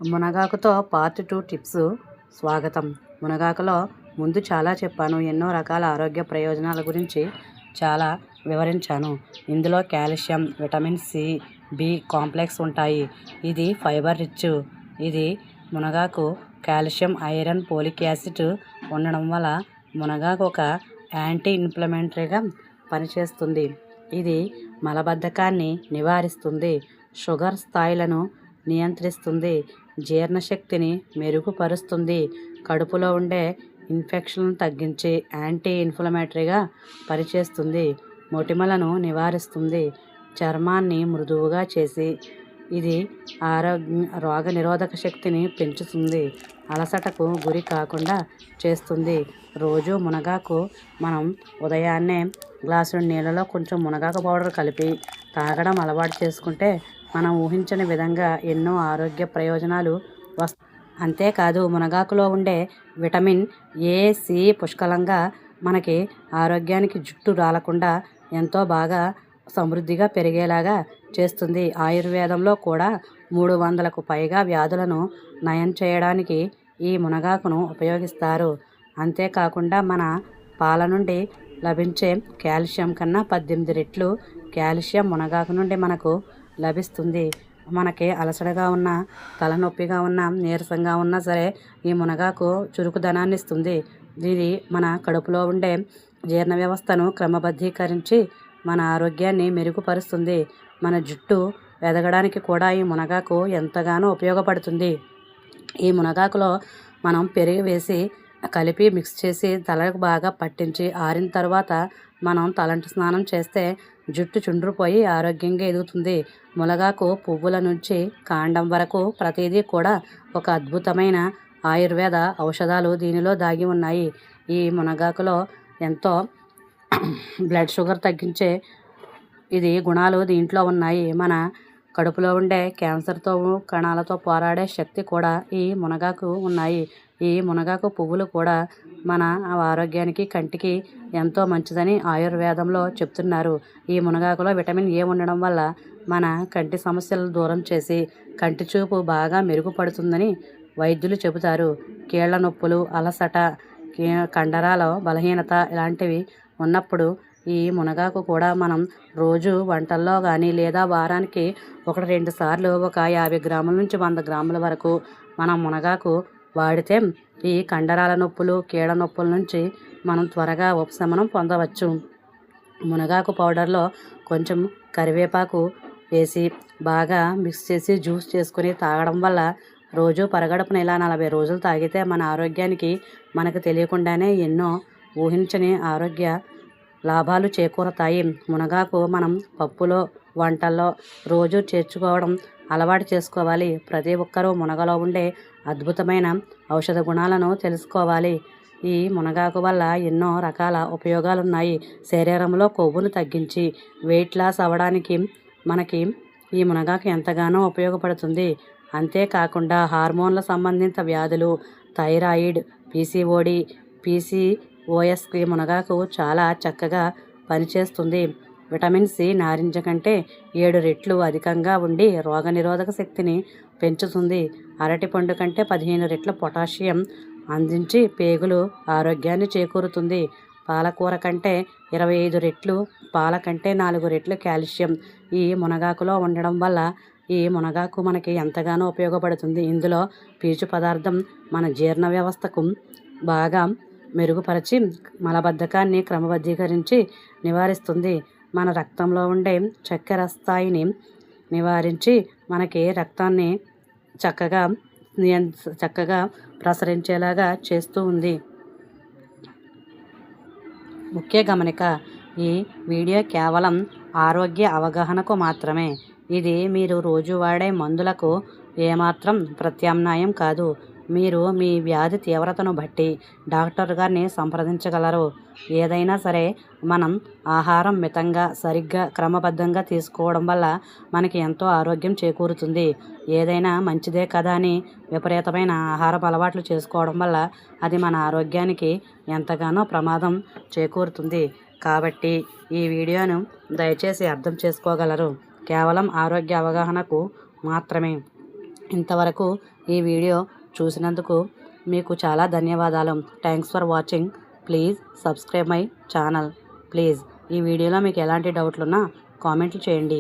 మునగాకుతో part 2 tips స్వాగతం. మునగాకులో ముందు చాలా చెప్పాను. ఎన్నో రకాల ఆరోగ్య ప్రయోజనాల గురించి చాలా వివరించాను. ఇందులో calcium, vitamin C, B complex ఉంటాయి. ఇది ఫైబర్ రిచ్. ఇది మునగాకు కాల్షియం, ఐరన్, ఫోలిక్ యాసిడ్ ఉండడం వల్ల మునగాకు ఒక యాంటీ ఇన్ఫ్లమేటరీగా పనిచేస్తుంది. ఇది మలబద్ధకాన్ని నివారిస్తుంది, షుగర్ స్థాయిలను నియంత్రిస్తుంది, జీర్ణశక్తిని మెరుగుపరుస్తుంది, కడుపులో ఉండే ఇన్ఫెక్షన్లను తగ్గించి యాంటీ ఇన్ఫ్లమేటరీగా పనిచేస్తుంది, మొటిమలను నివారిస్తుంది, చర్మాన్ని మృదువుగా చేసి ఇది రోగనిరోధక శక్తిని పెంచుతుంది, అలసటకు గురి కాకుండా చేస్తుంది. రోజు మునగాకు మనం ఉదయాన్నే గ్లాసుడు నీళ్ళలో కొంచెం మునగాకు పౌడర్ కలిపి తాగడం అలవాటు చేసుకుంటే మనం ఊహించని విధంగా ఎన్నో ఆరోగ్య ప్రయోజనాలు వస్తాయి. అంతేకాదు మునగాకులో ఉండే విటమిన్ ఏ, సి పుష్కలంగా మనకి ఆరోగ్యానికి జుట్టు రాలకుండా ఎంతో బాగా సమృద్ధిగా పెరిగేలాగా చేస్తుంది. ఆయుర్వేదంలో కూడా 300కు పైగా వ్యాధులను నయం చేయడానికి ఈ మునగాకును ఉపయోగిస్తారు. అంతేకాకుండా మన పాల నుండి లభించే కాల్షియం కన్నా 18 రెట్లు కాల్షియం మునగాకు నుండి మనకు లభిస్తుంది. మనకి అలసటగా ఉన్న, తలనొప్పిగా ఉన్న, నీరసంగా ఉన్నా సరే ఈ మునగాకు చురుకుదనాన్ని ఇస్తుంది. ఇది మన కడుపులో ఉండే జీర్ణ వ్యవస్థను క్రమబద్ధీకరించి మన ఆరోగ్యాన్ని మెరుగుపరుస్తుంది. మన జుట్టు ఎదగడానికి కూడా ఈ మునగాకు ఎంతగానో ఉపయోగపడుతుంది. ఈ మునగాకులో మనం పెరుగు వేసి కలిపి మిక్స్ చేసి తలకు బాగా పట్టించి ఆరిన తర్వాత మనం తలంటు స్నానం చేస్తే జుట్టు చుండ్రుపోయి ఆరోగ్యంగా ఎదుగుతుంది. మునగాకు పువ్వుల నుంచి కాండం వరకు ప్రతిదీ కూడా ఒక అద్భుతమైన ఆయుర్వేద ఔషధాలు దీనిలో దాగి ఉన్నాయి. ఈ మునగాకులో ఎంతో బ్లడ్ షుగర్ తగ్గించే ఇది గుణాలు దీంట్లో ఉన్నాయి. మన కడుపులో ఉండే క్యాన్సర్తో కణాలతో పోరాడే శక్తి కూడా ఈ మునగాకు ఉన్నాయి. ఈ మునగాకు పువ్వులు కూడా మన ఆరోగ్యానికి, కంటికి ఎంతో మంచిదని ఆయుర్వేదంలో చెప్తున్నారు. ఈ మునగాకులో విటమిన్ ఏ ఉండడం వల్ల మన కంటి సమస్యలను దూరం చేసి కంటి చూపు బాగా మెరుగుపడుతుందని వైద్యులు చెబుతారు. కీళ్ల నొప్పులు, అలసట, కండరాల బలహీనత ఇలాంటివి ఉన్నప్పుడు ఈ మునగాకు కూడా మనం రోజు వంటల్లో కానీ లేదా వారానికి 1-2 సార్లు ఒక 50 గ్రాముల నుంచి 100 గ్రాముల వరకు మనం మునగాకు వాడితే ఈ కండరాల నొప్పులు, కీళ్ళ నొప్పుల నుంచి మనం త్వరగా ఉపశమనం పొందవచ్చు. మునగాకు పౌడర్లో కొంచెం కరివేపాకు వేసి బాగా మిక్స్ చేసి జ్యూస్ చేసుకొని తాగడం వల్ల రోజు పరగడుపున ఇలా 40 రోజులు తాగితే మన ఆరోగ్యానికి మనకు తెలియకుండానే ఎన్నో ఊహించని ఆరోగ్య లాభాలు చేకూరతాయి. మునగాకు మనం పప్పులో, వంటల్లో రోజు చేర్చుకోవడం అలవాటు చేసుకోవాలి. ప్రతి ఒక్కరూ మునగలో ఉండే అద్భుతమైన ఔషధ గుణాలను తెలుసుకోవాలి. ఈ మునగాకు వల్ల ఎన్నో రకాల ఉపయోగాలున్నాయి. శరీరంలో కొవ్వును తగ్గించి వెయిట్ లాస్ అవ్వడానికి మనకి ఈ మునగాకు ఎంతగానో ఉపయోగపడుతుంది. అంతేకాకుండా హార్మోన్ల సంబంధిత వ్యాధులు, థైరాయిడ్, పీసీఓడి, పీసీఓఎస్కి మునగాకు చాలా చక్కగా పనిచేస్తుంది. విటమిన్ సి నారింజ కంటే 7 రెట్లు అధికంగా ఉండి రోగనిరోధక శక్తిని పెంచుతుంది. అరటిపండు కంటే 15 రెట్ల పొటాషియం అందించి పేగులు ఆరోగ్యాన్ని చేకూరుతుంది. పాలకూర కంటే 25 రెట్లు, పాల కంటే 4 రెట్లు కాల్షియం ఈ మునగాకులో ఉండడం వల్ల ఈ మునగాకు మనకి ఎంతగానో ఉపయోగపడుతుంది. ఇందులో పీచు పదార్థం మన జీర్ణ వ్యవస్థకు బాగా మెరుగుపరిచి మలబద్ధకాన్ని క్రమబద్ధీకరించి నివారిస్తుంది. మన రక్తంలో ఉండే చక్కెర స్థాయిని నివారించి మనకి రక్తాన్ని చక్కగా ప్రసరించేలాగా చేస్తూ ఉంది. ముఖ్య గమనిక: ఈ వీడియో కేవలం ఆరోగ్య అవగాహనకు మాత్రమే. ఇది మీరు రోజు వాడే మందులకు ఏమాత్రం ప్రత్యామ్నాయం కాదు. మీరు మీ వ్యాధి తీవ్రతను బట్టి డాక్టర్ గారిని సంప్రదించగలరు. ఏదైనా సరే మనం ఆహారం మితంగా, సరిగ్గా, క్రమబద్ధంగా తీసుకోవడం వల్ల మనకి ఎంతో ఆరోగ్యం చేకూరుతుంది. ఏదైనా మంచిదే కదా అని విపరీతమైన ఆహారపు అలవాట్లు చేసుకోవడం వల్ల అది మన ఆరోగ్యానికి ఎంతగానో ప్రమాదం చేకూరుతుంది. కాబట్టి ఈ వీడియోను దయచేసి అర్థం చేసుకోగలరు. కేవలం ఆరోగ్య అవగాహనకు మాత్రమే. ఇంతవరకు ఈ వీడియో చూసినందుకు మీకు చాలా ధన్యవాదాలు. Thanks for watching. Please subscribe my channel. Please ఈ వీడియోలో మీకు ఎలాంటి డౌట్లున్నా కామెంట్లు చేయండి.